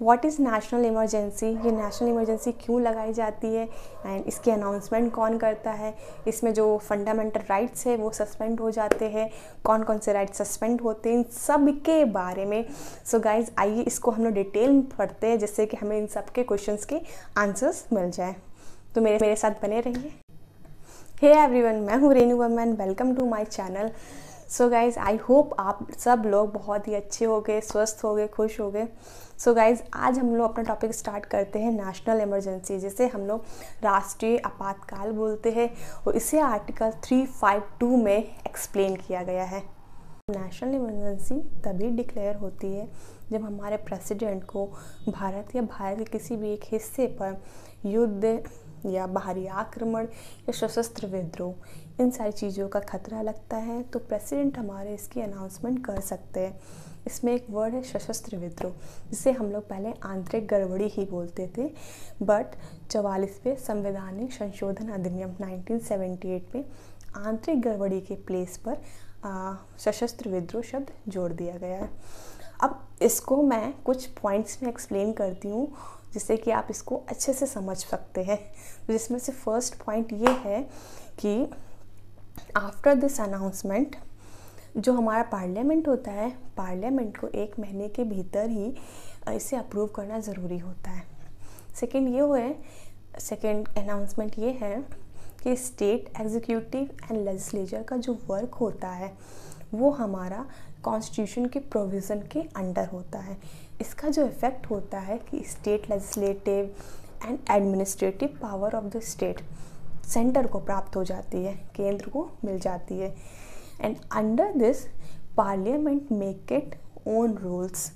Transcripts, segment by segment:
What is national emergency, ये national emergency क्यों लगाई जाती है एंड इसकी अनाउंसमेंट कौन करता है, इसमें जो फंडामेंटल राइट्स है वो सस्पेंड हो जाते हैं, कौन कौन से राइट्स सस्पेंड होते हैं, इन सब के बारे में। सो गाइज आइए इसको हम लोग डिटेल में पढ़ते हैं जिससे कि हमें इन सब के क्वेश्चंस के आंसर्स मिल जाए। तो मेरे साथ बने रहिए। हे एवरीवन, मैं हूँ Renu Verma and welcome to my channel. So guys I hope आप सब लोग बहुत ही अच्छे हो गए, स्वस्थ हो गए, खुश हो गए। सो गाइज़ आज हम लोग अपना टॉपिक स्टार्ट करते हैं नेशनल इमरजेंसी, जिसे हम लोग राष्ट्रीय आपातकाल बोलते हैं और इसे आर्टिकल 352 में एक्सप्लेन किया गया है। नेशनल इमरजेंसी तभी डिक्लेयर होती है जब हमारे प्रेसिडेंट को भारत या भारत के किसी भी एक हिस्से पर युद्ध या बाहरी आक्रमण या सशस्त्र विद्रोह, इन सारी चीज़ों का खतरा लगता है तो प्रेसिडेंट हमारे इसकी अनाउंसमेंट कर सकते हैं। इसमें एक वर्ड है सशस्त्र विद्रोह, जिसे हम लोग पहले आंतरिक गड़बड़ी ही बोलते थे, बट 44वें संवैधानिक संशोधन अधिनियम 1978 में आंतरिक गड़बड़ी के प्लेस पर सशस्त्र विद्रोह शब्द जोड़ दिया गया है। अब इसको मैं कुछ पॉइंट्स में एक्सप्लेन करती हूँ जिससे कि आप इसको अच्छे से समझ सकते हैं। तो जिसमें से फर्स्ट पॉइंट ये है कि आफ्टर दिस अनाउंसमेंट जो हमारा पार्लियामेंट होता है, पार्लियामेंट को 1 महीने के भीतर ही इसे अप्रूव करना ज़रूरी होता है। सेकेंड अनाउंसमेंट ये है कि स्टेट एग्जीक्यूटिव एंड लेजिस्लेचर का जो वर्क होता है वो हमारा कॉन्स्टिट्यूशन के प्रोविज़न के अंडर होता है। इसका जो इफ़ेक्ट होता है कि state legislative and administrative power of the state centre को प्राप्त हो जाती है, केंद्र को मिल जाती है। And under this parliament make it own rules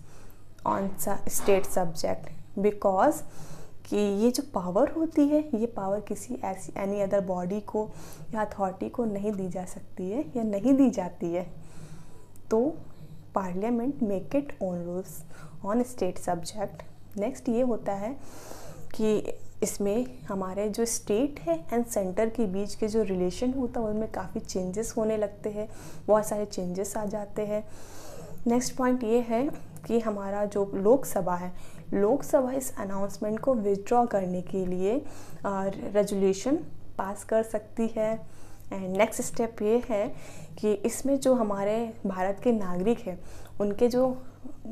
on state subject, because कि ये जो पावर होती है ये पावर किसी ऐसी एनी अदर बॉडी को या अथॉरिटी को नहीं दी जा सकती है या नहीं दी जाती है। तो parliament make it own rules on state subject. Next ये होता है कि इसमें हमारे जो स्टेट है एंड सेंटर के बीच के जो रिलेशन होता है उनमें काफ़ी चेंजेस होने लगते हैं, बहुत सारे चेंजेस आ जाते हैं। नेक्स्ट पॉइंट ये है कि हमारा जो लोकसभा है, लोकसभा इस अनाउंसमेंट को विथड्रॉ करने के लिए रेजोल्यूशन पास कर सकती है। एंड नेक्स्ट स्टेप ये है कि इसमें जो हमारे भारत के नागरिक हैं उनके जो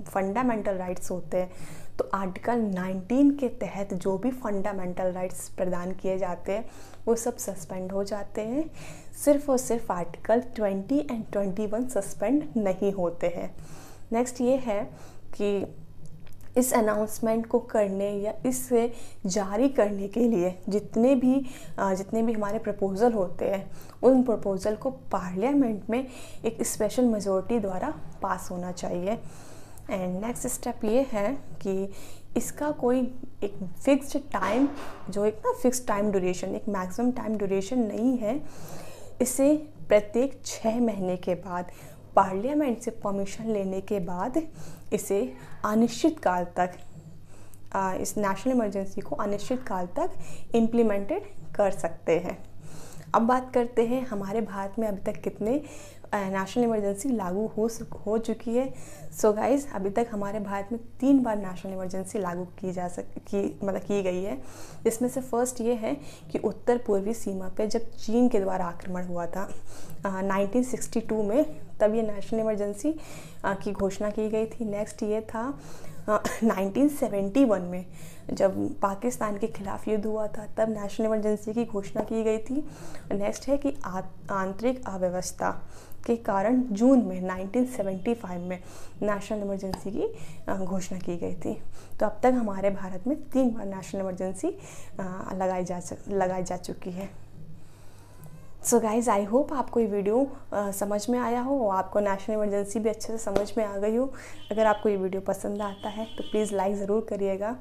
फंडामेंटल राइट्स होते हैं, तो आर्टिकल 19 के तहत जो भी फंडामेंटल राइट्स प्रदान किए जाते हैं वो सब सस्पेंड हो जाते हैं। सिर्फ और सिर्फ आर्टिकल 20 एंड 21 सस्पेंड नहीं होते हैं। नेक्स्ट ये है कि इस अनाउंसमेंट को करने या इसे जारी करने के लिए जितने भी हमारे प्रपोज़ल होते हैं उन प्रपोज़ल को पार्लियामेंट में एक स्पेशल मेजॉरिटी द्वारा पास होना चाहिए। एंड नेक्स्ट स्टेप ये है कि इसका कोई एक फिक्स्ड टाइम, जो एक फिक्स्ड टाइम ड्यूरेशन, एक मैक्सिमम टाइम ड्यूरेशन नहीं है। इसे प्रत्येक 6 महीने के बाद पार्लियामेंट से परमिशन लेने के बाद इसे अनिश्चित काल तक इस नेशनल इमरजेंसी को अनिश्चित काल तक इम्प्लीमेंटेड कर सकते हैं। अब बात करते हैं हमारे भारत में अभी तक कितने नेशनल इमरजेंसी लागू हो चुकी है। सो गाइज अभी तक हमारे भारत में 3 बार नेशनल इमरजेंसी लागू की गई है। इसमें से फर्स्ट ये है कि उत्तर पूर्वी सीमा पे जब चीन के द्वारा आक्रमण हुआ था 1962 में, तब ये नेशनल इमरजेंसी की घोषणा की गई थी। नेक्स्ट ये था 1971 में जब पाकिस्तान के खिलाफ युद्ध हुआ था, तब नेशनल इमरजेंसी की घोषणा की गई थी। नेक्स्ट है कि आंतरिक अव्यवस्था के कारण जून में 1975 में नेशनल इमरजेंसी की घोषणा की गई थी। तो अब तक हमारे भारत में 3 बार नेशनल इमरजेंसी लगाई जा चुकी है। सो गाइज़ आई होप आपको ये वीडियो समझ में आया हो और आपको नेशनल इमरजेंसी भी अच्छे से समझ में आ गई हो। अगर आपको ये वीडियो पसंद आता है तो प्लीज़ लाइक ज़रूर करिएगा।